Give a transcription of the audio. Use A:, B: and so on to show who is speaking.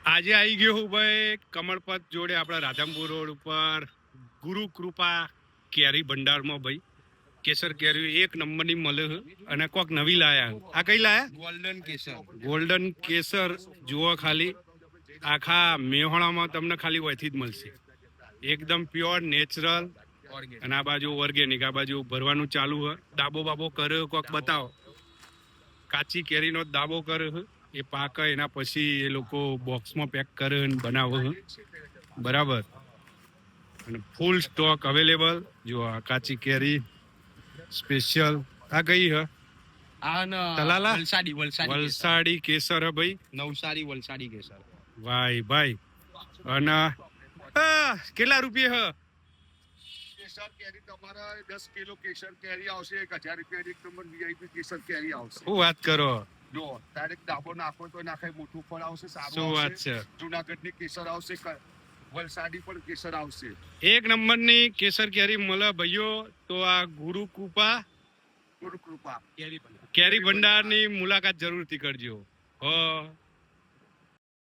A: આજે આવી ગયો હું ભાઈ કમળપત જોડે આપણા રાધનપુર રોડ ઉપર ગુરુ કૃપા કેરી ભંડારમાં ભાઈ કેસર કેરી એક નંબરની મળે છે અને કોક નવી લાયા. આ કઈ લાયા?
B: ગોલ્ડન કેસર.
A: ગોલ્ડન કેસર જુઓ ખાલી, આખા મેહોણામાં તમને ખાલી વયથી જ મળશે. એકદમ પ્યોર નેચરલ અને આ બાજુ ઓર્ગેનિક. આ બાજુ ભરવાનું ચાલુ છે. દાબો બાબો કર્યો કોક બતાવો. કાચી કેરીનો દાબો કર્યો છે, એ પાકે એના પછી એ લોકો બોક્સમાં પેક કરે અને બનાવે છે. બરાબર. અને ફૂલ સ્ટોક અવેલેબલ. જો આ કાચી કેરી સ્પેશિયલ. આ કઈ હ? તલાલા વલસાડી કેસર હે ભાઈ.
B: નવસારી વલસાડી કેસર.
A: ભાઈ ભાઈ. અને કેટલા રૂપિયા હ?
C: કેસર કેરી તમારા 10 કિલો કેસર કેરી આવશે 1000 રૂપિયા. એક નંબર વીઆઈપી કેસર કેરી આવશે.
A: શું વાત કરો?
C: જો ડાયરેક્ટ ડાબો નાખો તો નાખાય, મોટું ફળ આવશે, સારું
A: શું વાત
C: આવશે.
A: છે?
C: જુનાગઢની કેસર આવશે, વલસાડી પણ કેસર આવશે.
A: એક નંબરની કેસર કેરી મળે ભાઈઓ. તો આ ગુરુ કૃપા
C: ગુરુ કૃપા
A: કેરી ભંડારની મુલાકાત જરૂરથી કરજો.